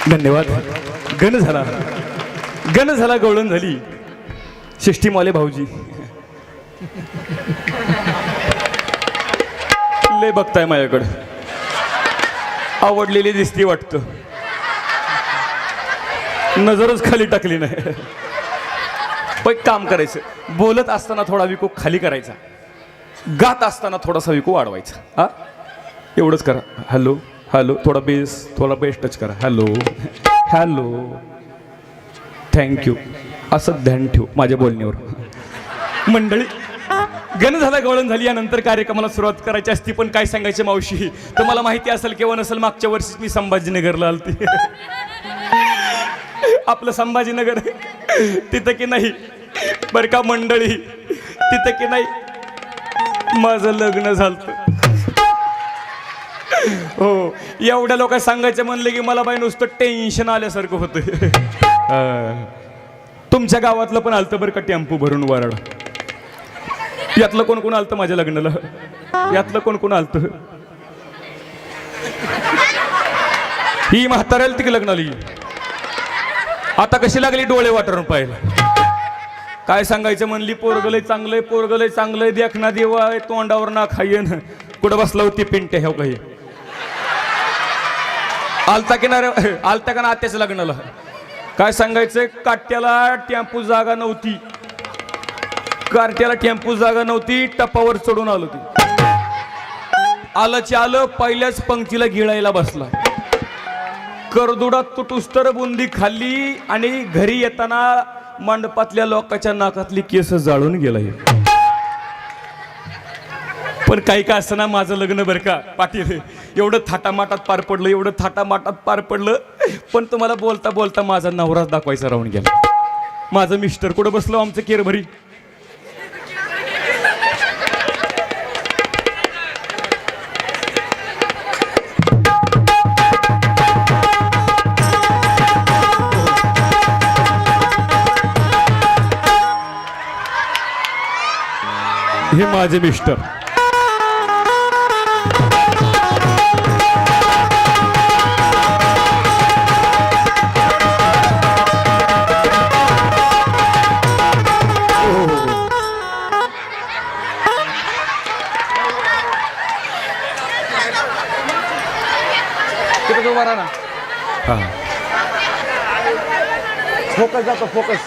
धन्यवाद. गण झाला गवळण झाली. शिष्टीमाले भाऊजी लय बघताय माझ्याकडं, आवडलेली दिसती वाटतं, नजरच खाली टाकली नाही. पण काम करायचं, बोलत असताना थोडा विको खाली करायचा, गात असताना थोडासा विको वाढवायचा. हा एवढंच करा. हॅलो हॅलो, थोडा बेस टच करा. Hello hello, thank you. असं ध्यान ठेव माझ्या बोलण्यावर. मंडळी, गण झाला गवळण झाली. यानंतर कार्यक्रमाला सुरुवात करायची असती, पण काय सांगायचे मावशी, तुम्हाला माहिती असेल किंवा नसेल, मागच्या वर्षीच मी संभाजीनगरला आलती. आपलं संभाजीनगर तिथं की नाही बरं का मंडळी, तिथं की नाही माझं लग्न झालं. हो, एवढ्या लोक सांगायचं म्हणलं की मला बाई नुसतं टेन्शन आल्यासारखं होतं. तुमच्या गावातलं पण आलतं बरं का टेम्पो भरून वराड. यातलं कोण कोण आलतं माझ्या लग्नाला? यातलं कोण कोण आलतं? ही म्हाताऱ्याला ती लग्नाली आता कशी लागली डोळे वाटरून पाहिला. काय सांगायचं म्हणली, पोरगलय चांगलंय, पोरगलय चांगलंय, देखना देवा आहे, तोंडावर ना खायन. कुठं बसला होती पिंटे ह्या काही आलता की नाही? आलता का ना आत्याच्या लग्नाला? काय सांगायचं, काट्याला टेम्पो जागा नव्हती, कार्ट्याला टेम्पो जागा नव्हती, टपावर चढून आलो ती. आलंच आलं, पहिल्याच पंक्तीला गिळायला बसला. करदुडात तुटुस्तर बुंदी खाल्ली आणि घरी येताना मंडपातल्या लोकांच्या नाकातली केस जाळून गेलाय. पण काही का असं ना, माझं लग्न बरं का पाटील, एवढं थाटामाटात पार पडलं, एवढं थाटामाटात पार पडलं. पण तुम्हाला बोलता बोलता माझा नवराच दाखवायचा राहून गेला. माझं मिस्टर कुठं बसलो आमचं केरभरी. हे माझे मिस्टर. फोकस जातो, फोकस.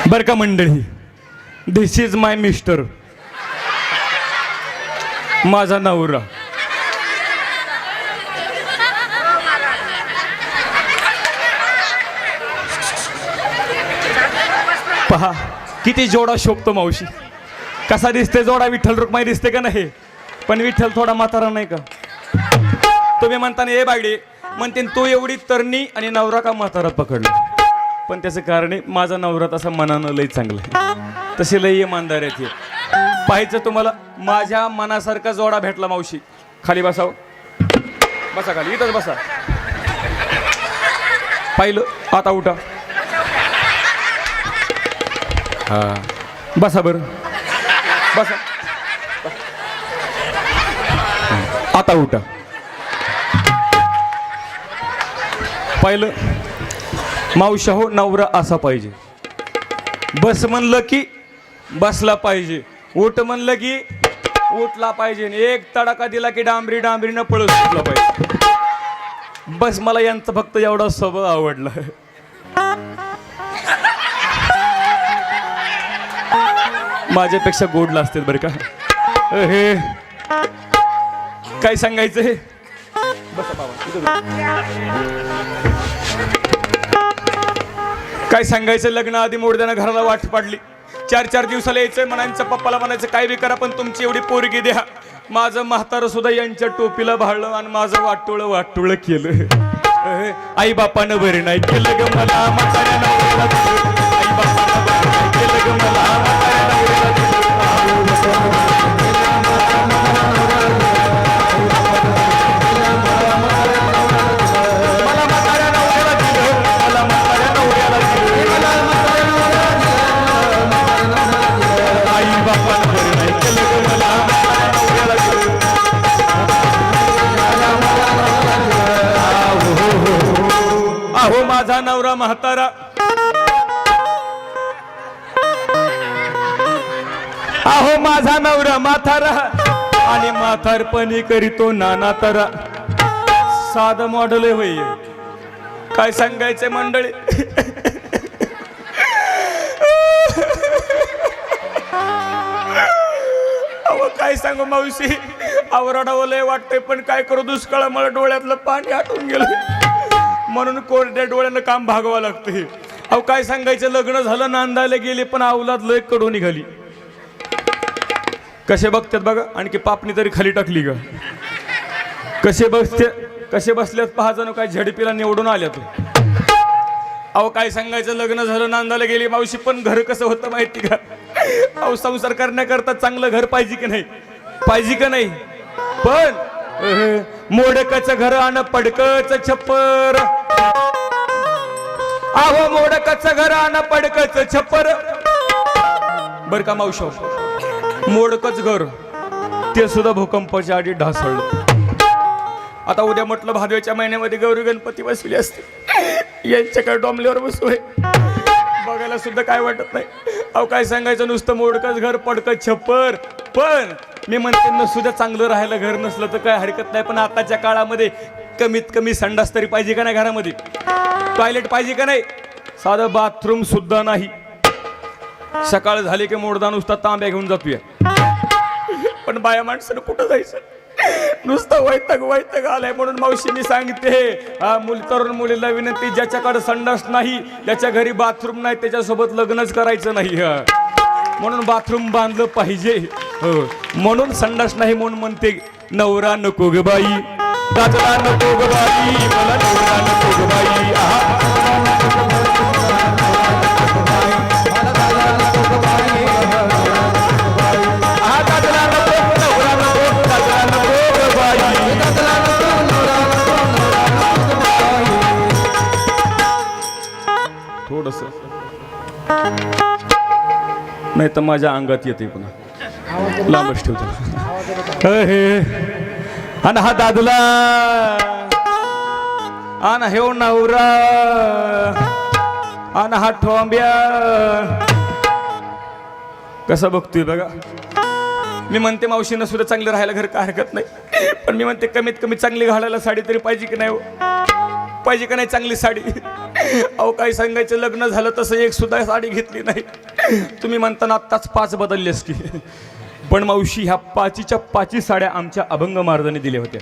बर का मंडळी, दिस इज माय मिस्टर, माझा नवरा. पहा किती जोडा शोभतो मावशी. कसा दिसते जोडा? विठ्ठल रुक्माई दिसते का नाही? पण विठ्ठल थोडा म्हातारा नाही का? तुम्ही म्हणताना ए बागडे म्हणते तो एवढी तरणी आणि नवरा का म्हातारा पकडला. पण त्याचं कारण आहे, माझा नवरा तसा मनानं लय चांगला आहे, तसे लय इमानदार आहेत. पाहायचं तुम्हाला, माझ्या मनासारखा जोडा भेटला मावशी. खाली बसाव, बसा खाली, इथंच बसा. पाहिलं? आता उठा. हा बसा बरं, बसा. आता उठा. पाहिलं मावशा हो, नवरा असा पाहिजे. बस म्हणलं की बसला पाहिजे, उठ म्हणलं की उठला पाहिजे, एक तडाखा दिला की डांबरी डांबरीनं पळत सुटला पाहिजे. बस मला यांचं फक्त एवढा स्वभाव आवडला. माझ्यापेक्षा गोडला असते बरं का. हे काय सांगायचं हे? बसा बाबा. काय सांगायचं, लग्न आधी मोडद्यानं घराला वाट पाडली. 4-4 दिवसाला यायचं, म्हणायचं पप्पाला म्हणायचं काय बी करा पण तुमची एवढी पोरगी द्या. माझं म्हातारं सुद्धा यांच्या टोपीला भाळलं आणि माझं वाटोळं केलं. आई बापानं बरे नाही केलं ग मला, म्हाताऱ्यानं आई बापानं बरे नाही केलं ग मला, अहो माझा नवरा म्हातारा, अहो माझा नवरा म्हातारा आणि म्हातारपणी करीतो नाना तरा. साधं मॉडेल आहे होय, काय सांगायचंय मंडळी. अहो काय सांगू मावशी, आवरडावं लय वाटतंय पण काय करू, दुष्काळामुळे डोळ्यातलं पाणी आटून गेलं म्हणून कोरड्या डोळ्यानं काम भागवावं लागतंय. अहो काय सांगायचं, लग्न झालं, नांदायला गेले पण अवलाद लय कडू निघाली. कसे बघतात बघा, आणखी पापणी तरी खाली टाकली का. कसे बसल्यात पहा, जणू काय झडपीला निवडून आल्यात. अहो काय सांगायचं, लग्न झालं, नांदायला गेली मावशी, पण घर कसं होतं माहिती का. अहो संसार करण्याकरता चांगलं घर पाहिजे की नाही, पाहिजे का नाही. पण मोडकच घर आणि पडकच छप्पर. अहो मोडकच घर आणि पडकच छप्पर. बर का मावशी, मोडकच घर ते सुद्धा भूकंपाच्या आधी ढासळलं. आता उद्या म्हटलं भादव्याच्या महिन्यामध्ये गौरी गणपती बसले असते, यांच्याकडे डोंबल्यावर बसू बघायला सुद्धा काय वाटत नाही. अहो काय सांगायचं, नुसतं मोडकच घर पडकच छप्पर. पण मी म्हणते न सुद्धा चांगलं राहायला घर नसलं तर काय हरकत नाही, पण आताच्या काळामध्ये कमीत कमी संडास तरी पाहिजे का नाही, घरामध्ये टॉयलेट पाहिजे का नाही, साधं बाथरूम सुद्धा नाही. सकाळ झाली की मोडदा नुसता तांब्या घेऊन जातोय. पण बाया माणसानं कुठं जायचं, नुसतं वैताग आलाय. म्हणून मावशी मी सांगते, तरुण मुलीला विनंती, ज्याच्याकडे संडास नाही, ज्याच्या घरी बाथरूम नाही, त्याच्यासोबत लग्नच करायचं नाही. म्हणून बाथरूम बांधलं पाहिजे. म्हणून संडास नाही म्हणून म्हणते, नवरा नको ग बाई, दादला नको ग बाई, मला नवरा नको ग बाई. थोडस नाही तर माझ्या अंगात येते, पुन्हा लांबच ठेवतो. आणि हा दादूला आन हे नवरा आन हा ठोंब्या कसा बघतोय बघा. मी म्हणते मावशीनं सुद्धा चांगलं राहायला घर काय हरकत नाही, पण मी म्हणते कमीत कमी चांगली घालायला साडी तरी पाहिजे की नाही, पाहिजे का नाही चांगली साडी. अहो काय सांगायचं, लग्न झालं तसं एक सुद्धा साडी घेतली नाही. तुम्ही म्हणताना आत्ताच 5 बदललेस की, पण मावशी ह्या 5च्या 5 साड्या आमच्या अभंग महाराजांनी दिल्या होत्या.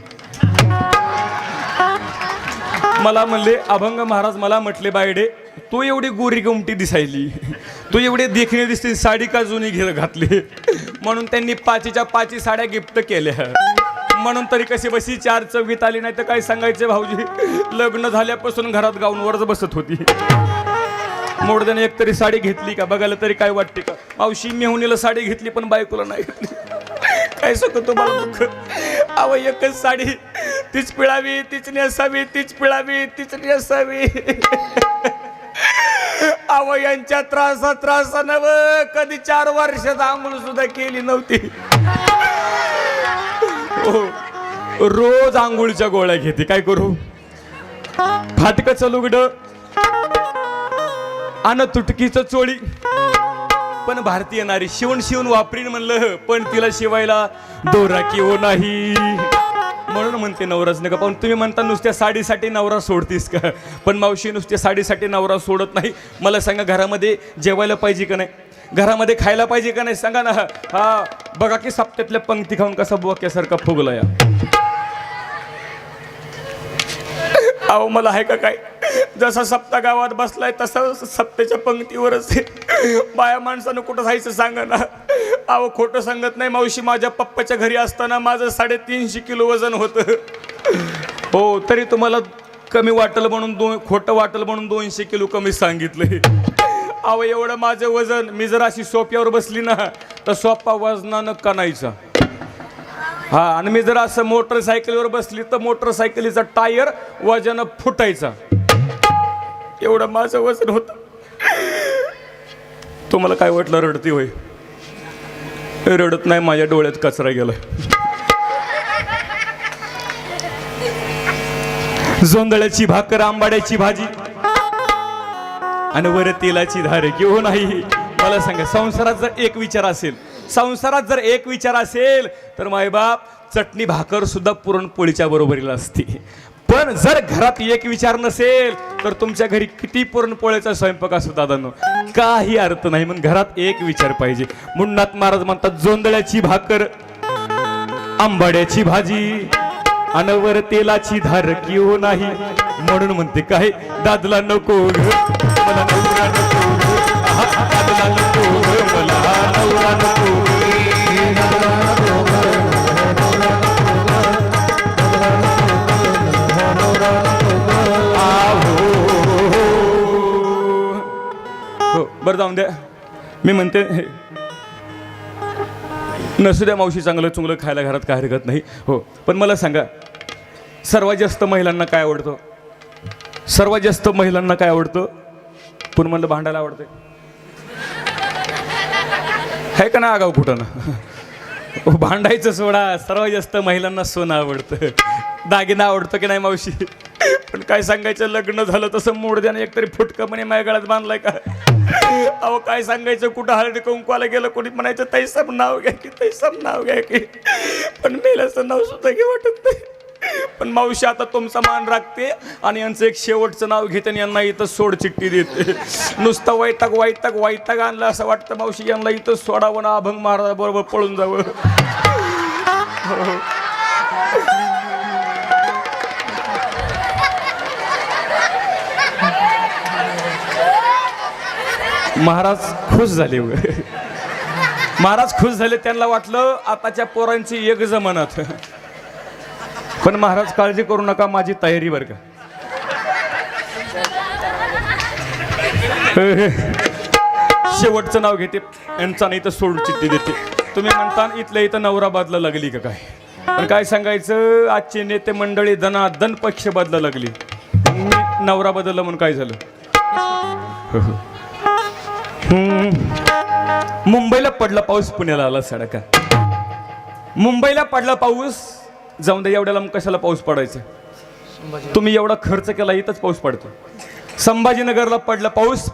मला म्हणले अभंग महाराज, मला म्हटले बायडे, तू एवढी गोरी गुमटी दिसायली, तू एवढे देखणे दिसते, साडी का जुनी घातली. म्हणून त्यांनी 5च्या 5 साड्या गिफ्ट केल्या. म्हणून तरी कशी बशी 4 चौघीत आली, नाही तर काय सांगायचं भाऊजी, लग्न झाल्यापासून घरात गाऊनवरच बसत होती. मोडद्याने एक तरी साडी घेतली का बघायला तरी काय वाटते का. मावशी मेहुणीला साडी घेतली पण बायकोला नाही घेतली, काय सांगतो मला दुःख. अहो एकच साडी, तीच पिळावी, तीच नेसावी, तीच पिळावी, तीच नेसावी. अहो यांच्या त्रासानं कधी 4 वर्षात आंघोळ सुद्धा केली नव्हती. रोज आंघोळच्या गोळ्या घेते, काय करू. फाटकचं लुगडं अन तुटकीचं चोळी, पण भारतीय नारी शिवून वापरीन म्हणलं, पण तिला शिवायला दोरा किंवा नाही. म्हणून म्हणते नवराच नका. पण तुम्ही म्हणता नुसत्या साडीसाठी नवरा सोडतीस का, पण मावशी नुसत्या साडीसाठी नवरा सोडत नाही. मला सांगा, घरामध्ये जेवायला पाहिजे का नाही, घरामध्ये खायला पाहिजे का नाही सांगा ना. हा बघा की सप्त्यातल्या पंक्ती खाऊन कसा बोक्यासारखा फुगला या. अहो मला आहे का काय, जसा सप्ता गावात बसलाय तसं सप्त्याच्या पंक्तीवरच बाया माणसानं कुठं जायचं सांगा ना. अहो खोटं सांगत नाही मावशी, माझ्या पप्पाच्या घरी असताना माझं 350 किलो वजन होतं. हो, तरी तुम्हाला कमी वाटलं म्हणून खोटं वाटलं म्हणून 200 किलो कमी सांगितलंय. अहो एवढं माझं वजन, मी जर अशी सोप्यावर बसली ना तर सोपा वजनानं कणायचा. हा, आणि मी जर असं मोटरसायकलीवर बसली तर मोटरसायकलीचा टायर वजन फुटायचा. एवढं माझं वजन होतं. तुम्हाला काय वाटलं रडती होय? रडत नाही, माझ्या डोळ्यात कचरा गेलाय. जोंधळ्याची भाकर, आंबाड्याची भाजी, आणि वर तेलाची धार किंवा नाही. मला सांगा, संसारात जर एक विचार असेल, संसारात जर एक विचार असेल तर मायबाप चटणी भाकर सुद्धा पुरणपोळीच्या बरोबरीला असते. पण जर घरात एक विचार नसेल तर तुमच्या घरी किती पुरणपोळीचा स्वयंपाक असो दादांनो, काही अर्थ नाही. मग घरात एक विचार पाहिजे. मुन्नाथ महाराज म्हणतात, जोंधळ्याची भाकर, आंबाड्याची भाजी, अनवर तेलाची धार किंवा नाही. म्हणून म्हणते काय, दादला नको ग मला नवरा नको, दादला नको ग मला नवरा नको. हो बरं जाऊन द्या. मी म्हणते नसू द्या मावशी, चांगलं चुंगलं खायला घरात काय हरकत नाही. हो पण मला सांगा, सर्वात जास्त महिलांना काय आवडतं? सर्वात जास्त महिलांना काय आवडतं? पण म्हणलं भांडायला आवडतंय, आहे का ना आगाव कुठं ना. भांडायचं सोडा, सर्वात जास्त महिलांना सोनं आवडतं, दागिना आवडतं की नाही मावशी? पण काय सांगायचं, लग्न झालं तसं मोडद्याने एकतरी फुटकं म्हणे माझ्या गळ्यात बांधलाय का? अहो काय सांगायचं, कुठं हळदी कुंकवाला गेलं कोणी म्हणायचं तैसब नाव घ्या की, तैसब नाव घ्या की, पण मेल्याचं नाव सुद्धा घे वाटत नाही. पण मावशी आता तुमचा मान राखते आणि यांचं एक शेवटचं नाव घेते आणि यांना इथं सोड चिठ्ठी देते. नुसतं वैताग वैताग वैताग आणलं असं वाटतं मावशी, यांना इथं सोडावं ना, अभंग महाराज बरोबर पळून जावं. महाराज खुश झाले. महाराज खुश झाले, त्यांना वाटलं आताच्या पोरांची एक जमानात. पण महाराज काळजी करू नका, माझी तयारी बरं का. शेवटचं नाव घेते, यांचा नाही तर सोडून चिठ्ठी देते. तुम्ही म्हणता इथल्या इथं नवरा बदला लागली का काय? पण काय सांगायचं, आजचे नेते मंडळी दनादन पक्ष बदला लागली. मी नवरा बदलला म्हणून काय झालं? मुंबईला पडला पाऊस, पुण्याला आला सडका. मुंबईला पडला पाऊस, जाऊन दे एवढ्याला मग कशाला पाऊस पडायचा? तुम्ही एवढा खर्च केला, इथंच पाऊस पडतो. संभाजीनगरला पडला पाऊस,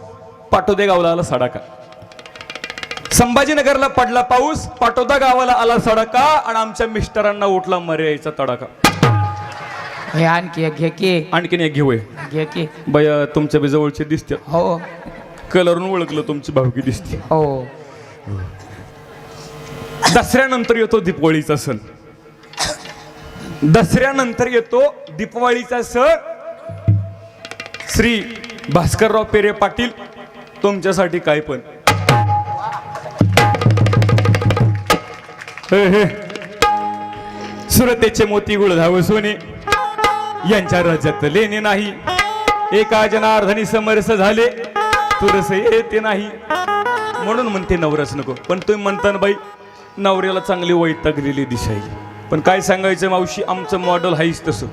पाटोदे गावाला आला सडाका. संभाजीनगरला पडला पाऊस, पाटोदा गावाला आला सडाका, आणि आमच्या मिस्टरांना उठला मर्यायचा तडाका. आणखी एक घे की, आणखीन एक घेऊय घे की. बया तुमच्या बी जवळचे दिसते. हो, कलरून ओळखलं तुमची भावकी दिसते. हो. दसऱ्यानंतर येतो दीपावळीचा सण. दसऱ्यानंतर येतो दीपावळीचा सण. श्री भास्करराव पेरे पाटील तुमच्यासाठी काय पण. सुरतेचे मोती गुळधाव सोने यांच्या राज्यात लेणे नाही. एका जनार्दनी समरस झाले तुरस येते नाही. म्हणून म्हणते नवराच नको. पण तुम्ही म्हणता ना बाई, नवऱ्याला चांगली वैतागलेली दिसायली. पण काय सांगायचं मावशी, आमचं मॉडेल हाईच तसं.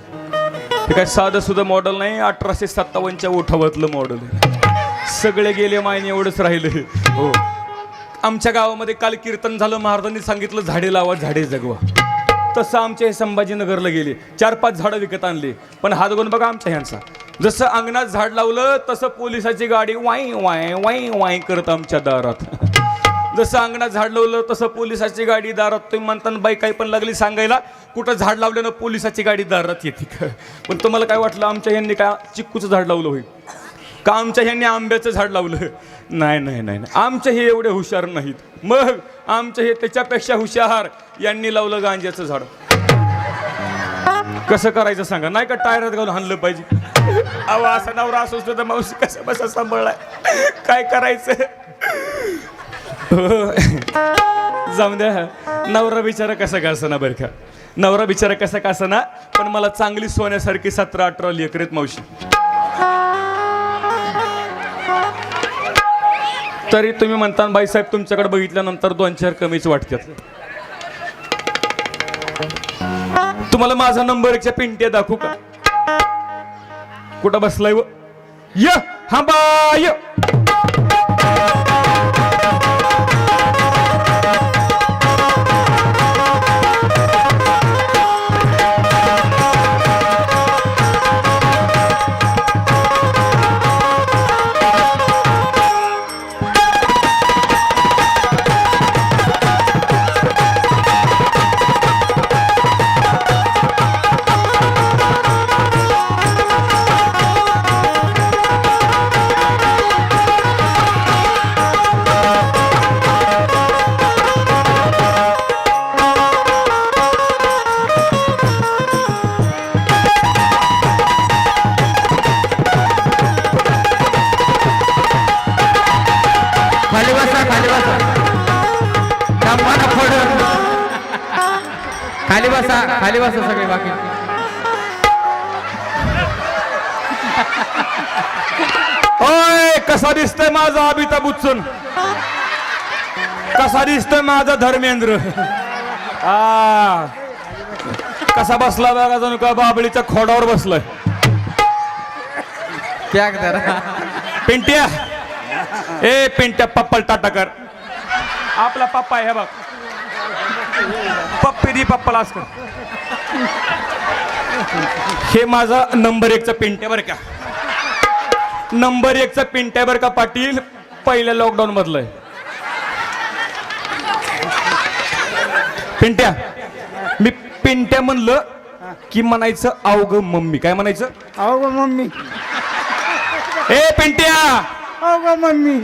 हे काय साधं सुद्धा मॉडेल नाही, 1857च्या उठावातलं मॉडेल. सगळे गेले मायने, एवढंच राहिलं. हो, आमच्या गावामध्ये काल कीर्तन झालं, महाराजांनी सांगितलं झाडे लावा झाडे जगवा. तसं आमच्या हे संभाजीनगरला गेले, 4-5 झाडं विकत आणले. पण हात गुण बघा आमच्या ह्यांचा, जसं अंगणात झाड लावलं तसं पोलिसाची गाडी वाई वाय वाई वाई करत आमच्या दारात. जसं अंगणात झाड लावलं तसं पोलिसाची गाडी दारात. तुम्ही म्हणता बाई काही पण लागली सांगायला, कुठं झाड लावल्यानं पोलिसाची गाडी दारात येते का? पण तुम्हाला काय वाटलं आमच्या ह्यांनी काय चिक्कूचं झाड लावलं होईल का? आमच्या ह्यांनी आंब्याचं झाड लावलं? नाही नाही नाही, आमचे हे एवढे हुशार नाहीत. मग आमचे हे त्याच्यापेक्षा हुशार, यांनी लावलं गांज्याचं झाड. कसं करायचं सांगा? नाही का टायरात घालून हाणलं पाहिजे? अहो असा नवरा असू तर मावशी कसं बसा सांभाळलाय, काय करायचं? जाऊन द्या, नवरा बिचारा कसा का असना बरं का, नवरा बिचारा कसा का असना, पण मला चांगली सोन्यासारखी 17-18 लेकरेत मावशी. तरी तुम्ही म्हणता बाईसाहेब तुमच्याकडे बघितल्यानंतर 2-4 कमीच वाटतात. तुम्हाला माझा नंबर 1च्या पिंट्या दाखवू का? कुठं बसलाय? य हा बाय. खाली बसा सगळे बाकी. ओय कसा दिसतोय माझा अमिताभ बच्चन, कसा दिसतोय माझा धर्मेंद्र. कसा बसला बघा जणू का बाबळीच्या खोडावर बसलाय. पॅक धरा. पिंट्या, ए पिंट्या पप्पल टाटाकर. आपला पप्पा आहे बघ, पप्पी दी पप्पाला असतं. हे माझा नंबर 1चा पिंट्या बरं का, नंबर 1चा पिंट्या बरं का पाटील. पहिल्या लॉकडाऊन मधलंय पिंट्या. मी पिंट्या म्हणलं की म्हणायचं अवघ मम्मी. काय म्हणायचं? अहो मम्मी, ए पिंट्या, अहो मम्मी.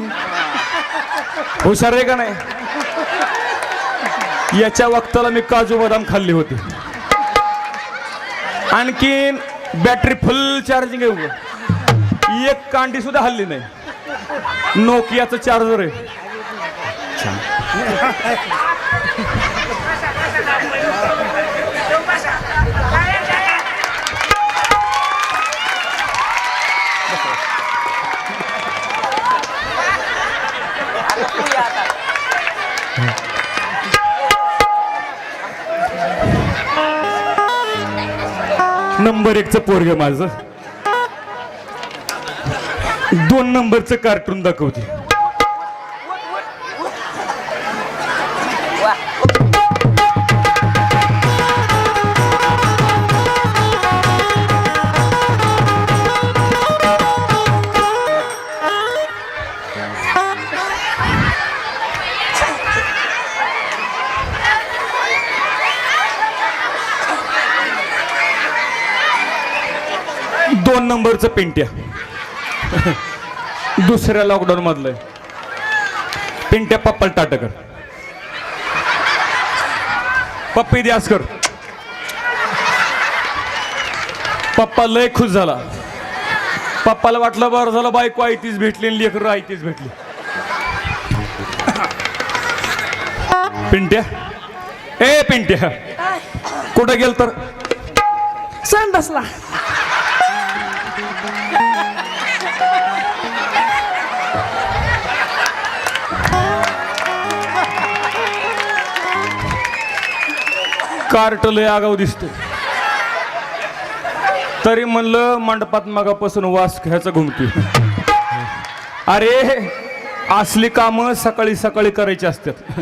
हुशार आहे का नाही? याच्या वक्ताला मी काजू बदाम खाल्ली होती. आणखीन बॅटरी फुल चार्जिंग आहे उभं. एक कांडी सुद्धा हल्ली नाही. नोकियाचं चार्जर आहे. नंबर 1चं पोरग माझं 2 नंबरचं कार्टून दाखवते. दोन नंबरचं पिंट्या दुसऱ्या लॉकडाऊन मधलं पिंट्या पप्पल टाटकर. पप्पी द्यासकर. पप्पा लय खुश झाला. पप्पाला वाटलं बरं झालं बायको आई तीच भेटली आणि लेकरं आई तीच भेटली. पिंट्या, ए पिंट्या कुठं गेल तर? संडासला. कार्ट लय आगाव दिसतो. तरी म्हणलं मंडपात मगापासून वास घ्यायचा घुमतोय. अरे असली कामं सकाळी सकाळी करायची असतात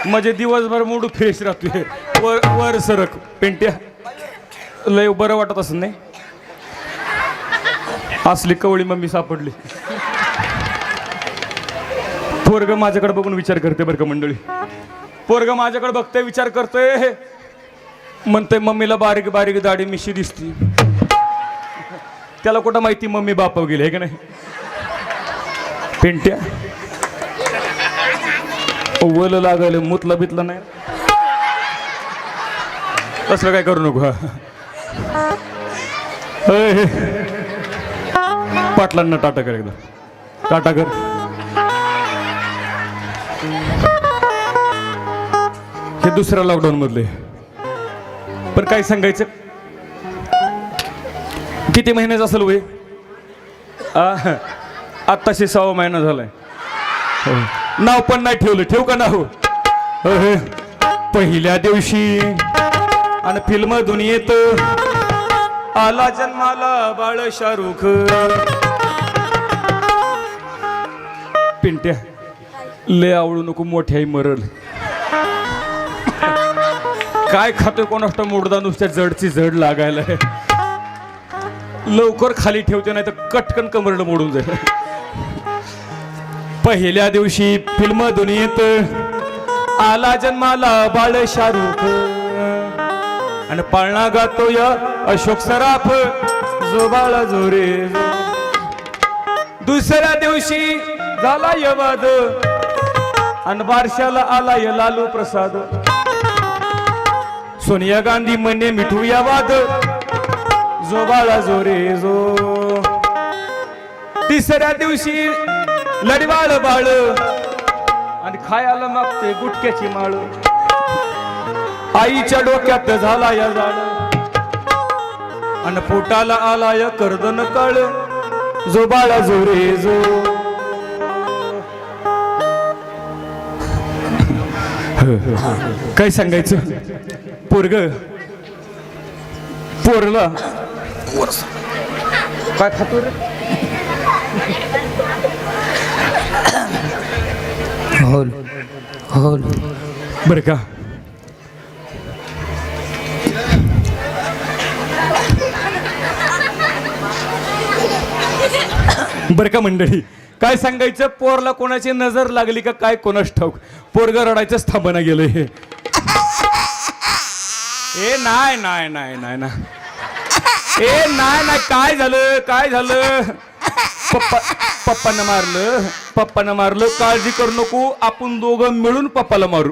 म्हणजे दिवसभर मूड फ्रेश राहतोय. वर वर सरक पिंट्या, लय बरं वाटत असं नाही. असली कवळी मम्मी सापडली. पोरग माझ्याकडे बघून विचार करते बरं का मंडळी. पोरग माझ्याकडे बघतोय विचार करतोय म्हणतोय मम्मीला बारीक बारीक दाढी मिशी दिसती. त्याला कुठं माहिती मम्मी बाप गेली आहे का नाही. पिंट्या वल लागल मुतला बितला नाही तसलं काय करू नको. पाटलांना टाटा कर एकदा. टाटा कर. हे दुसऱ्या लॉकडाऊन मधले. पण काय सांगायचं, किती महिन्याचं असेल वय? आत्ताशी 6 महिना झालाय. नाव पण नाही ठेवलं. ठेव का नाव? पहिल्या दिवशी आणि फिल्म दुनियेत आला जन्माला बाळ शाहरुख. पिंट्या लय आवडू नको, मोठी आई मरल. काय खातोय कोणाष्ट मोडदा नुसत्या जडची जड लागायला. लवकर खाली ठेवते नाही तर कटकन कमरड मोडून जाईल. पहिल्या दिवशी फिल्म दुनियेत आला जन्माला बाळ शाहरुख आणि पाळणा गातो या अशोक सराफ जो बाळा जोरे. दुसऱ्या दिवशी झाला यवाद आणि बारशाला आला य लालू प्रसाद. सोनिया गांधी म्हणे मिठूया वाद जो बाळा जोरे जो. तिसऱ्या दिवशी लढवाळ बाळ आणि खायला मागते गुटक्याची माळ. आईच्या डोक्यात झाला या झाड. अन पोटाला आलाय कर्दन काळ जो बाळा जो रे जो काय सांगायचं पोरला काय खातो रे होल होल बर का बर का मंडळी काय सांगायचं पोरला कोणाची नजर लागली का काय कोणाच ठाऊक पोरग रडायचंच थांबना गेलंय हे ए नाही नाही नाही नाही ना ए नाही नाही काय झालं पप्पानं मारलं काळजी करू नको आपण दोघं मिळून पप्पाला मारू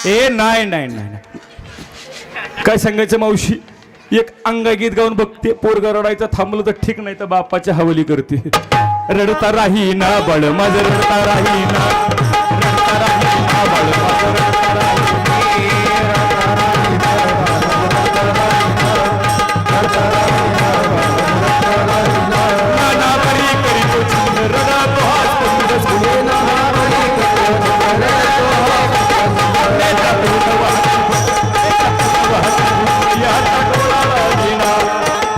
ए नाही नाही नाही नाही काय सांगायचं मावशी एक अंगा गीत गाऊन बघते पोरगा रडायचं थांबलं तर ठीक नाही तर बापाच्या हवली करते रडता राही ना बाळ माझं रडता राही ना रडता राही ना बाळ माझं रडता राही ना बरी करीतो छंद रडतो हात पुढे ना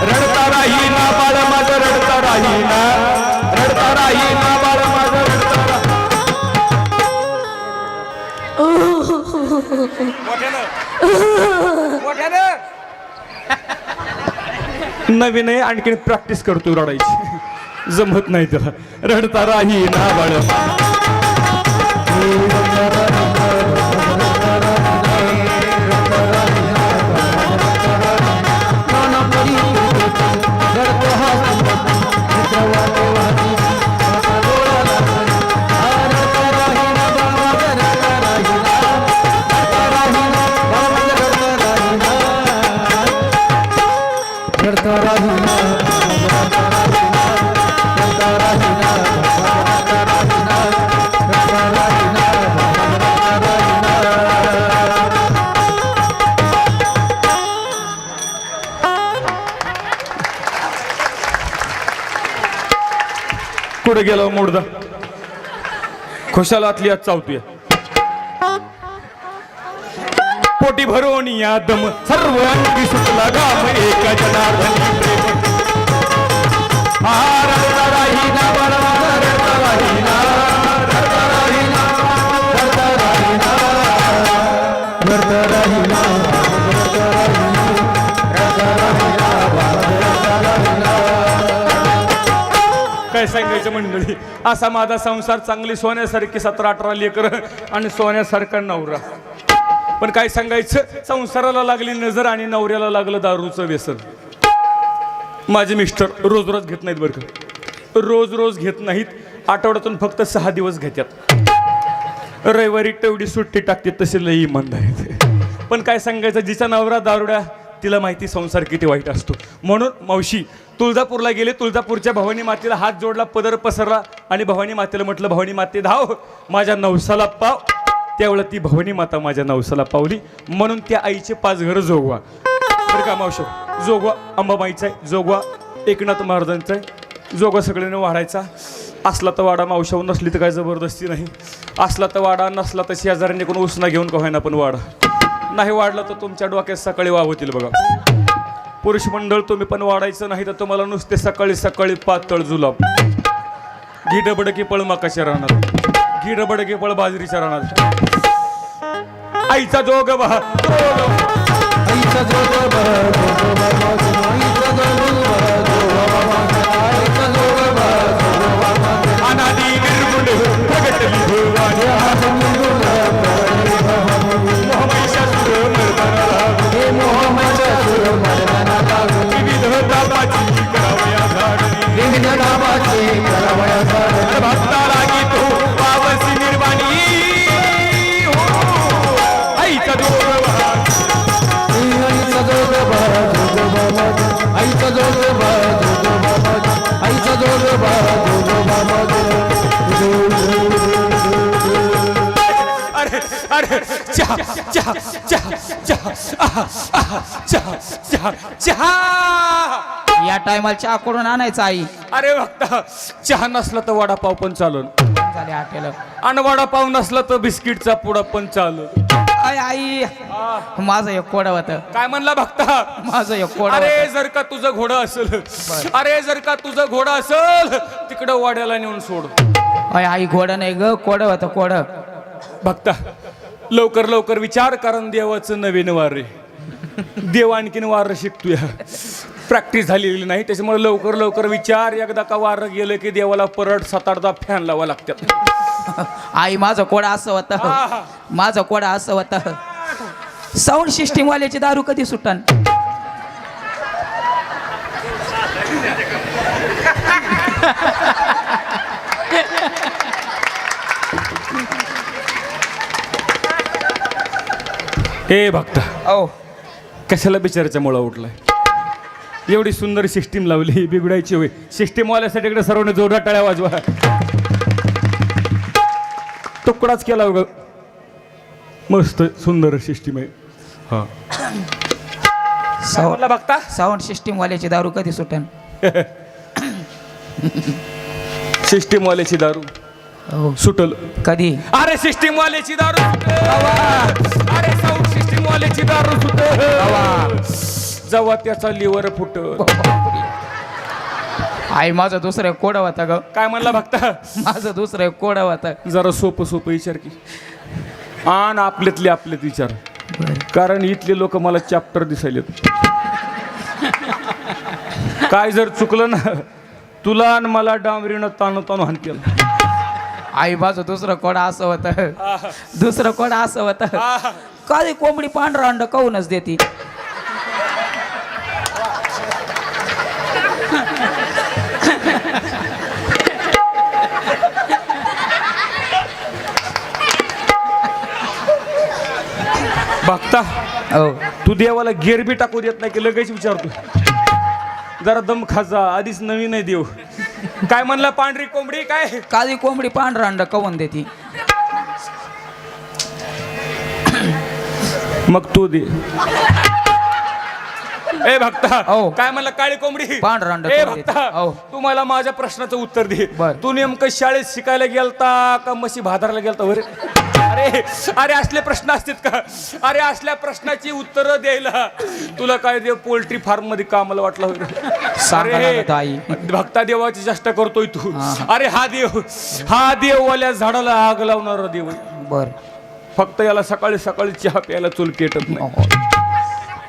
रडता राही ना बाळ माझं रडता राही ना रडता राही ना बाळ माझं रडता नवीन आहे आणखीन प्रॅक्टिस करतो रडायची जमत नाही त्याला रडता राही ना बाळ कुठे गेलो मुर्दा खुशालातली आज चावतोय पोटी भरून या दम सर्व अंगी सुटला गाम एका जनार्दनी प्रेम रडता राही ना बाळ माझं रडता राही ना रडता राही ना रडता राही ना रडता राही ना रडता राही ना काय सांगायचं मंडळी असा माझा संसार चांगली सोन्यासारखी 17-18 लेकर आणि सोन्यासारखा नवरा पण काय सांगायचं संसाराला लागली नजर आणि नवऱ्याला लागलं दारूचं व्यसन माझे मिस्टर रोज रोज घेत नाहीत बरं का रोज रोज घेत नाहीत आठवड्यातून फक्त 6 दिवस घेतात रविवारी तेवढी सुट्टी टाकते तसे लई इमानदार आहेत पण काय सांगायचं जिचा नवरा दारुड्या तिला माहिती संसार किती वाईट असतो म्हणून मावशी तुळजापूरला गेले तुळजापूरच्या भवानी मातेला हात जोडला पदर पसरला आणि भवानी मातेला म्हटलं भवानी माते धाव माझ्या नवसाला पाव त्यावेळेला ती भवानी माता माझ्या नवसाला पावली म्हणून त्या आईचे 5 घरं जोगवा बरं का मावशी जोगवा अंबाबाईचा आहे जोगवा एकनाथ महाराजांचा आहे जोगवा सगळ्यांना वाढायचा असला तर वाडा मावशाहून नसली तर काय जबरदस्ती नाही असला तर वाडा नसला तर शेजाऱ्यांनी कोण उसना घेऊन का होईना पण वाडा नाही वाढलं तर तुमच्या डोक्यात सकाळी वावतील बघा पुरुष मंडळ तुम्ही पण वाढायचं नाही तर तुम्हाला नुसते सकाळी सकाळी पातळ जुलाब घी डबडकी पळ मकाच्या राहणार घी डबडकी पळ बाजरीच्या राहणार आईचा जोग बहा आईचा जोग अनादी निर्गुण प्रगटली भवानी भक्ताला गीतो पावसी निर्वाणी आईचा जोग आईचा जोग आईचा जोग अरे अरे चहा चहा चहा चहा चहा चहा चहा. या टायमाला चहा करून आणायचा आई. अरे भक्ता, चहा नसला तर वडापाव पण चालून, झाले हॉटेल. आणि वडापाव नसला तर बिस्किटचा पुडा पण चालून. आई आई माझं एक कोड होत. काय म्हणला भक्ता? माझं एक कोड. अरे जर का तुझं घोडं असेल, अरे जर का तुझं घोडं असेल, तिकडं वाड्याला नेऊन सोड. आई घोडं नाही ग, कोड होत कोड. भक्ता, लवकर लवकर विचार, कारण देवाचं नवीन वार रे. देव आणखीन वार शिकतोय, प्रॅक्टिस झालेली नाही, त्याच्यामुळे लवकर लवकर विचार. एकदा का वार गेलं की देवाला परत 7-8दा फॅन लावा लागतात. आई माझं कोड असं होतं, माझं कोड असं होतं. साऊंड सिस्टीम वाल्याची दारू कधी सुटन? हे भक्ता, ओ कशाला बिचाराच्या मुळा उठलाय? एवढी सुंदर सिस्टीम लावली, बिघडायची होय. सिस्टीम वाल्यासाठी इकडे सर्वांनी जोरदार टाळ्या वाजवा. तुकडाच केला बघ, मस्त सुंदर सिस्टीम आहे. हा साऊंड बघता, साऊंड सिस्टीम वाल्याची दारू कधी सुटन? सिस्टीम वाल्याची दारू हो सुटल. कधी? अरे सिस्टीम वाल्याची दारू सुटल. अरे साऊंड सिस्टीम वाल्याची दारू सुटल जेव्हा त्याचा लिव्हर फुटल. आई माझं दुसरं कोड होता ग. काय म्हणला भक्ता? माझं दुसरं कोड होता. जरा सोपं सोपं विचार की, आण आपल्यातले आपल्यात विचार, कारण इथले लोक मला चॅप्टर दिसायलेत. काय जर चुकलं ना, तुला आणि मला डांबरीनं ताणू ताणू हाणतील. आई माझं दुसरं कोड असं होतं, दुसरं कोड असं होतं. काळी कोंबडी पांढरा अंड काऊनच देती? बघता, हो तू देवाला गिअर बी टाकू देत नाही की लगेच विचारतो. जरा दम खाजा, आधीच नवीन आहे देव. काय म्हणला? पांढरी कोंबडी काय? काळी कोंबडी पांढरा अंड काऊन देती? मग तू दे. ए भक्ता, हो. काय म्हणला? काळी कोंबडी पांढरा अंड ए काऊन देती? भक्ता, हो. तू मला माझ्या प्रश्नाचं उत्तर दे. बर. तू नेमकं शाळेत शिकायला गेलता का म्हशी भादारला गेलता? बरे अरे अरे असले प्रश्न असतात का? अरे असल्या प्रश्नाची उत्तर द्यायला तुला काय देव पोल्ट्री फार्म मध्ये कामाला वाटलं होतं? सांगा ना अरे ताई. भक्ता, देवाची चेष्टा करतोय तू. हा. अरे हा देववाल्या झाडाला आग लावणारा देव आहे. बर. फक्त याला सकाळी सकाळी चहा प्यायला चूल पेटत नाही.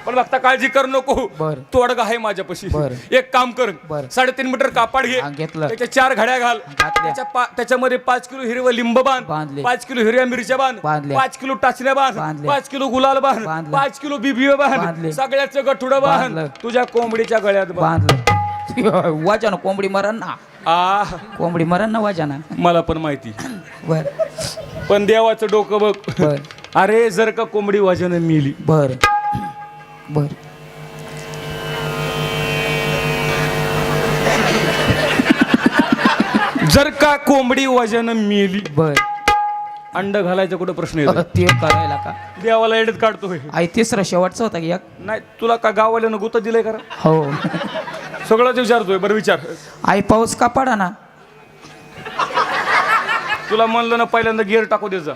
पण बघता, काळजी कर नको. बर. तोडगा आहे माझ्यापाशी. बर. एक काम कर, बर. 3.5 मीटर कापड घे, हा, घेतलं. त्याच्या 4 घड्या घाल, घातल्या. त्याच्यामध्ये 5 किलो हिरवं लिंब बांध, बांधले. 5 किलो हिरव्या मिरच्या बांध, बांधले. 5 किलो टाचण्या बांध, बांधले. 5 किलो गुलाल बांध, बांधले. 5 किलो बिबियो बांध, बांधले. सगळ्याचं गठुडं बांध, बांधलं. तुझ्या कोंबडीच्या गळ्यात बांध. बांधलं. वाजानं कोंबडी मरण ना, आ कोंबडी मरण ना वाजाना. मला पण माहिती, बर पण देवाचं डोकं बघ. बर अरे जर का कोंबडी वाजानं मेली, बर बर जर का कोंबडी वाजानं मेली, बर अंड घालायचा कुठं प्रश्न येतो? ते करायला का? देवाला एडत काढतोय. आई तिसरं शेवटचं होतं की एक? नाही, तुला का गावाल्यानं गुत दिलंय का? हो. सगळंच विचारतोय. बरं विचार. आई पाऊस का पडा ना? तुला म्हणलं ना पहिल्यांदा गिअर टाकू दे जा.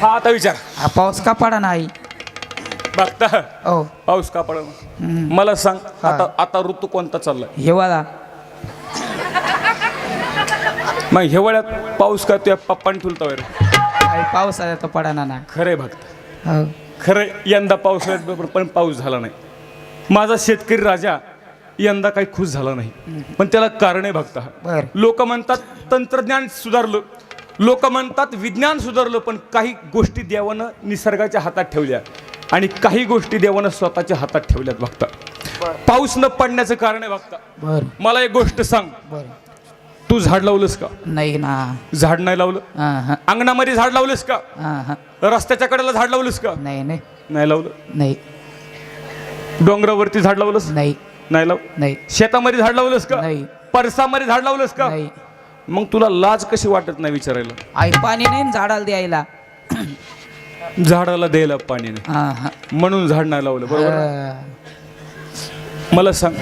हा आता विचार. पाऊस का पडा ना आई? बघता, हो. पाऊस का पडा? मला सांग, आता आता ऋतू कोणता चाललाय? हिवाळा. मग हिवाळ्यात पाऊस का तुझ्या पप्पाने ठुलता रे? आई पाऊस आला तर पडा ना. खरंय भक्त, हो. खरंय. यंदा पावसाळ्यात पण पाऊस झाला नाही. माझा शेतकरी राजा यंदा काही खुश झाला नाही, पण त्याला कारण आहे भक्ता. बर. लोक म्हणतात तंत्रज्ञान सुधारलं, लोक म्हणतात विज्ञान सुधारलं, पण काही गोष्टी देवानं निसर्गाच्या हातात ठेवल्या आणि काही गोष्टी देवानं स्वतःच्या हातात ठेवल्यात भक्ता. पाऊस न पडण्याचं कारण आहे भक्ता. बर मला एक गोष्ट सांग, बर. तू झाड लावलंस का? नाही ना. झाड नाही लावलं. हा. अंगणामध्ये झाड लावलंस का? हा. रस्त्याच्या कडेला झाड लावलंस का? नाही नाही नाही लावलं. नाही डोंगरावरती झाड लावलंस? नाही नाही लाव. नाही शेतामध्ये झाड लावलंस का? नाही. परसामध्ये झाड लावलंस का? नाही. मग तुला लाज कशी वाटत नाही विचारायला? आई पाणी नाही ना झाडाला द्यायला. झाडाला द्यायला पाणी नाही हा हा म्हणून झाड नाही लावलं, बरोबर ना? मला सांग,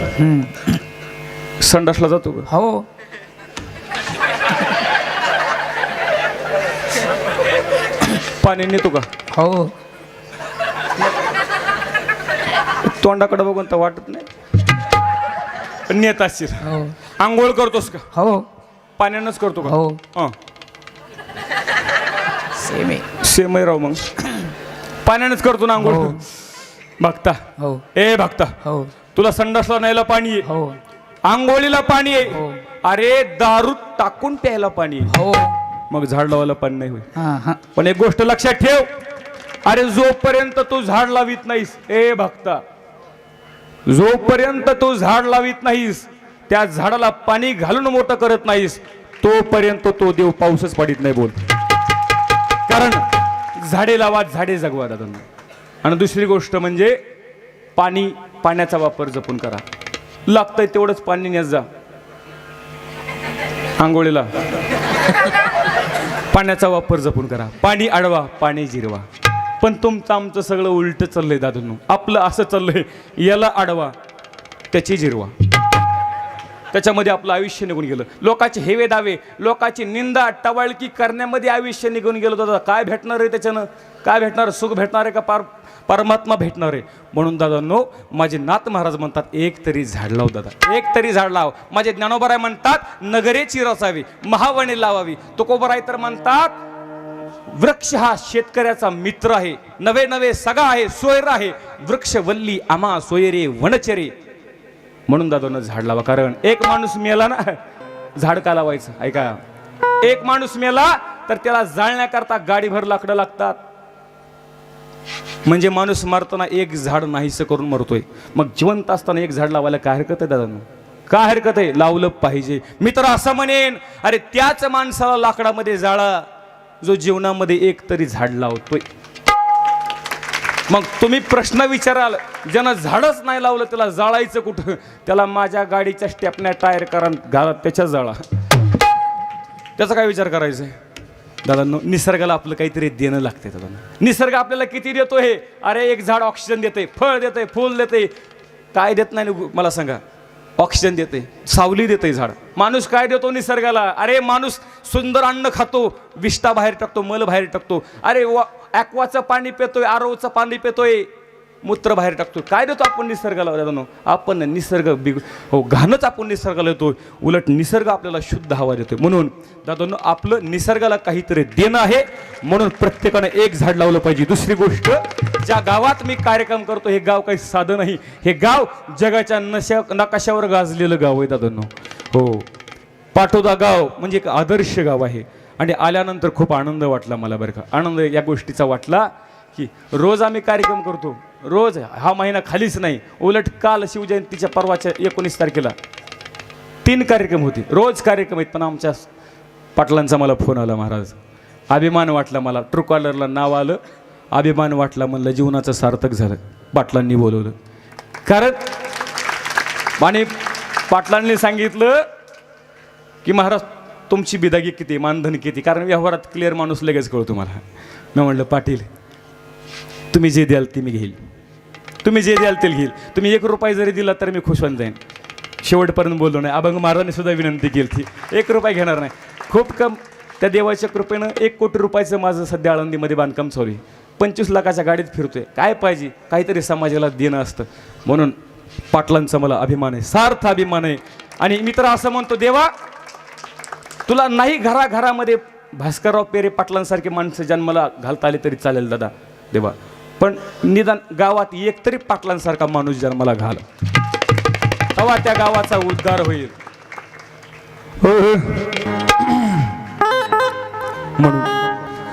संडासला जातो का? हो पाणी नेतो का? हो तोंडाकडे बघून तर वाटत नाही, नेत असशील. हो आंघोळ करतोस का? हो पाण्यानंच करतो का? हो हां, सेमे सेम आहे राव. मग पाण्यानंच करतो ना आंघोळ. हो. भक्ता, हो ए भक्ता, हो तुला संडासला न्यायला पाणी आहे, हो आंघोळीला पाणी आहे, हो. अरे दारू टाकून प्यायला पाणी आहे, हो मग झाड लावायला पाणी नाही होय. हा हा पण एक गोष्ट लक्षात ठेव, अरे जोपर्यंत तू झाड लावित नाहीस, ए भक्ता, जोपर्यंत तू झाड लावित नाहीस, त्या झाडाला पाणी घालून मोठं करत नाहीस, तोपर्यंत तो देव पाऊसच पडित नाही. बोल. कारण झाडे लावा, झाडे जगवा दादा. आणि दुसरी गोष्ट म्हणजे पाण्याचा वापर जपून करा. लागतंय तेवढंच पाणी नेत जा आंघोळीला. पाण्याचा वापर जपून करा. पाणी अडवा, पाणी जिरवा. पण तुमचं आमचं सगळं उलट चाललंय दादूंनो. आपलं असं चाललंय, याला अडवा, त्याची जिरवा. त्याच्यामध्ये आपलं आयुष्य निघून गेलं. लोकांचे हेवे दावे, लोकांची निंदा टवाळकी करण्यामध्ये आयुष्य निघून गेलं. दादा काय भेटणार आहे त्याच्यानं? काय भेटणार? सुख भेटणार आहे का परमात्मा भेटणार आहे? म्हणून दादांनो, माझे नाथ महाराज म्हणतात, एक तरी झाड लाव दादा, एक तरी झाड लाव. माझे ज्ञानोबराय म्हणतात, नगरेची रसावी, महावणी लावावी. तुकोबराय तर म्हणतात, वृक्ष हा शेतकऱ्याचा मित्र आहे, नवे नवे सगा आहे, सोयर आहे. वृक्ष वल्ली आम्हा सोयरे वनचरे. म्हणून दादांनो, झाड लावा. कारण एक माणूस मेला ना, झाड का लावायचं? ऐका, एक माणूस मेला तर त्याला जाळण्याकरता गाडीभर लाकडं लागतात. म्हणजे माणूस मारताना एक झाड नाहीसं करून मरतोय. मग जिवंत असताना एक झाड लावायला काय हरकत आहे दादांनो? काय हरकत आहे? लावलं पाहिजे. मी तर असं म्हणेन, अरे त्याच माणसाला लाकडामध्ये जाळा जो जीवनामध्ये एक तरी झाड लावतोय. मग तुम्ही प्रश्न विचाराल, ज्यानं झाडच नाही लावलं त्याला जाळायचं कुठं? त्याला माझ्या गाडीच्या स्टेपण्या टायर करा, घाला, त्याच्या जाळा. त्याचा काय विचार करायचा आहे दादांनो? निसर्गाला आपलं काहीतरी देणं लागते दादांनो. निसर्ग आपल्याला किती देतो हे? अरे एक झाड ऑक्सिजन देते, फळ देते, फूल देते. काय देत नाही मला सांगा? ऑक्सिजन देते, सावली देते झाड. माणूस काय देतो निसर्गाला? अरे माणूस सुंदर अन्न खातो, विष्ठा बाहेर टाकतो, मल बाहेर टाकतो. अरे ॲक्वाचं पाणी पितोय, आरोचं पाणी पितोय, मूत्र बाहेर टाकतो. काय देतो आपण निसर्गाला दादांनो? आपण निसर्ग घाणच आपण निसर्गाला देतो. उलट निसर्ग आपल्याला शुद्ध हवा देतोय. म्हणून दादांनो, आपलं निसर्गाला काहीतरी देणं आहे. म्हणून प्रत्येकानं एक झाड लावलं पाहिजे. दुसरी गोष्ट, ज्या गावात मी कार्यक्रम करतो, हे गाव काही साधं नाही. हे गाव जगाच्या नकाशावर गाजलेलं गाव आहे दादांनो. हो, पाटोदा गाव म्हणजे एक आदर्श गाव आहे. आणि आल्यानंतर खूप आनंद वाटला मला, बरं का. आनंद या गोष्टीचा वाटला की रोज आम्ही कार्यक्रम करतो, रोज. हा महिना खालीच नाही. उलट काल शिवजयंतीच्या परवाच्या 19 तारखेला 3 कार्यक्रम होते. रोज कार्यक्रम आहेत. पण आमच्या पाटलांचा मला फोन आला, महाराज अभिमान वाटला मला. ट्रूकॉलरला नाव आलं, अभिमान वाटला. म्हणलं जीवनाचं सार्थक झालं, पाटलांनी बोलवलं. कारण आणि पाटलांनी सांगितलं की महाराज तुमची बिदागी किती, मानधन किती. कारण व्यवहारात क्लिअर माणूस लगेच कळतो मला. मी म्हणलं, पाटील तुम्ही जे द्याल ते मी घेईल, तुम्ही जे द्याल ते घेईल. तुम्ही 1 रुपया जरी दिला तर मी खुश होऊन जाईन. शेवटपर्यंत बोललो नाही. अभंग महाराजांनी सुद्धा विनंती केली ती, 1 रुपया घेणार नाही. खूप कम त्या देवाच्या कृपेनं 1 कोटी रुपयाचं माझं सध्या आळंदीमध्ये बांधकाम चालू आहे. 25 लाखाच्या गाडीत फिरतोय. काय पाहिजे? काहीतरी समाजाला देणं असतं. म्हणून पाटलांचा मला अभिमान आहे, सार्थ अभिमान आहे. आणि मी तर असं म्हणतो, देवा तुला नाही घराघरामध्ये भास्करराव पेरे पाटलांसारखे माणसं जन्माला घालता आले तरी चालेल दादा देवा, पण निदान गावात एक तरी पाटलांसारखा माणूस जन्माला घाल, तेव्हा त्या गावाचा उद्धार होईल. म्हणून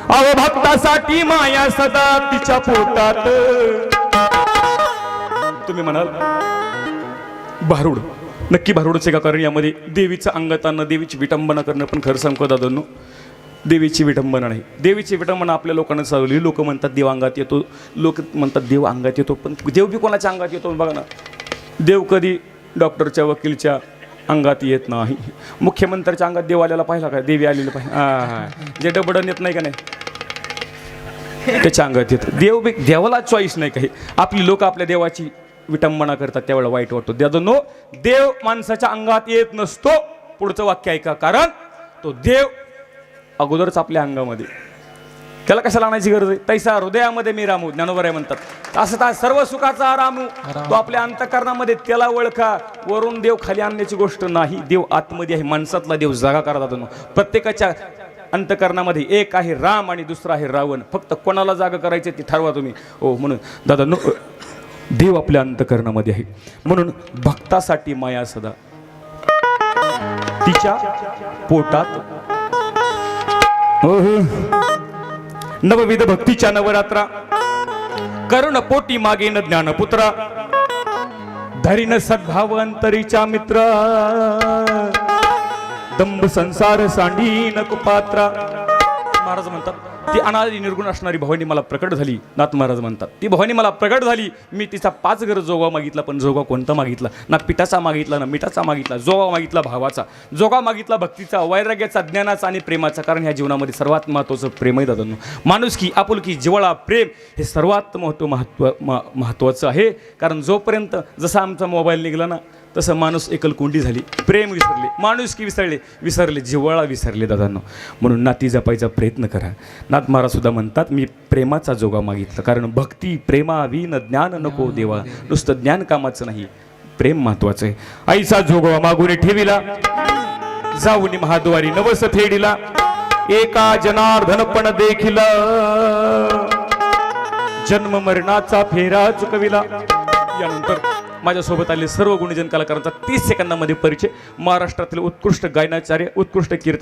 अहो भक्तासाठी माया सदा तिच्या पोटात. तुम्ही म्हणाल भारूड, नक्की भारूडचे का? कारण यामध्ये देवीचं अंगात आणणं, देवीची विटंबना करणं. पण खरं सांगतो दादांनो, देवीची विटंबना नाही. देवीची विटंबना आपल्या लोकांना चालवली. लोक म्हणतात देव अंगात येतो, लोक म्हणतात देव अंगात येतो. पण देव बी कोणाच्या अंगात येतो बघा ना. देव कधी डॉक्टरच्या वकीलच्या अंगात येत नाही. मुख्यमंत्र्याच्या अंगात देव आलेला पाहिला का? देवी आलेलं पाहिजे. जे डबडन येत नाही का नाही. त्याच्या अंगात येतं. देवाला चॉईस नाही काही. आपली लोक आपल्या देवाची विटंबना करतात त्यावेळेला वाईट वाटतो. दादांनो, देव माणसाच्या अंगात येत नसतो. पुढचं वाक्य ऐका, कारण तो देव अगोदरच आपल्या अंगामध्ये. त्याला कशाला आणायची गरज आहे? तैसा हृदयामध्ये मी रामू, ज्ञानोबराय म्हणतात. असं सर्व सुखाचा रामू तो आपल्या अंतःकरणामध्ये, त्याला ओळखा. वरून देव खाली आणण्याची गोष्ट नाही. देव आतमध्ये आहे. माणसातला देव जागा करा दादांनो. प्रत्येकाच्या अंतःकरणामध्ये एक आहे राम आणि दुसरा आहे रावण. फक्त कोणाला जागा करायचे ते ठरवा तुम्ही. हो, म्हणून दादांनो, देव आपल्या अंतःकरणामध्ये आहे. म्हणून भक्तासाठी माया सदा तिच्या पोटात. नवविध भक्तीच्या नवरात्रा करुण पोटी मागेन ज्ञानपुत्रा. धरीन सद्भाव अंतरीच्या मित्र. दंभ संसार सांडीन कुपात्रा. महाराज म्हणतात ती अनादी निर्गुण असणारी भवानी मला प्रकट झाली. नाथ महाराज म्हणतात ती भवानी मला प्रकट झाली. मी तिचा 5 घर जोगा मागितला, पण जोगा कोणता मागितला? ना पिठाचा मागितला, ना मिठाचा मागितला. जोगा मागितला भावाचा. जोगा मागितला भक्तीचा, वैराग्याचा, ज्ञानाचा आणि प्रेमाचा. कारण ह्या जीवनामध्ये सर्वात महत्त्वाचं प्रेम आहे दादांनो. माणुसकी, आपुलकी, जिव्हाळा, प्रेम हे सर्वात महत्त्वाचं आहे. कारण जोपर्यंत जसा आमचा मोबाईल निघाला ना, तसं माणूस एकलकोंडी झाली. प्रेम विसरले, माणुसकी विसरले, जिव्हाळा विसरले दादांनो. म्हणून नाती जपायचा प्रयत्न करा. नाथ महाराज सुद्धा म्हणतात मी प्रेमाचा जोगा मागितला. कारण भक्ती प्रेमाविन ज्ञान नको देवा. नुसतं ज्ञान कामाचं नाही, प्रेम महत्वाचं आहे. आईचा जोगवा मागून ठेविला, जाऊन महाद्वारी नवस फेडिला. एका जनार्दन पण देखील जन्म मरणाचा फेरा चुकविला. यानंतर माझ्यासोबत आलेले सर्व गुणीजन कलाकारांचा 30 सेकंदामध्ये परिचय. महाराष्ट्रातील उत्कृष्ट गायनाचार्य, उत्कृष्ट कीर्तन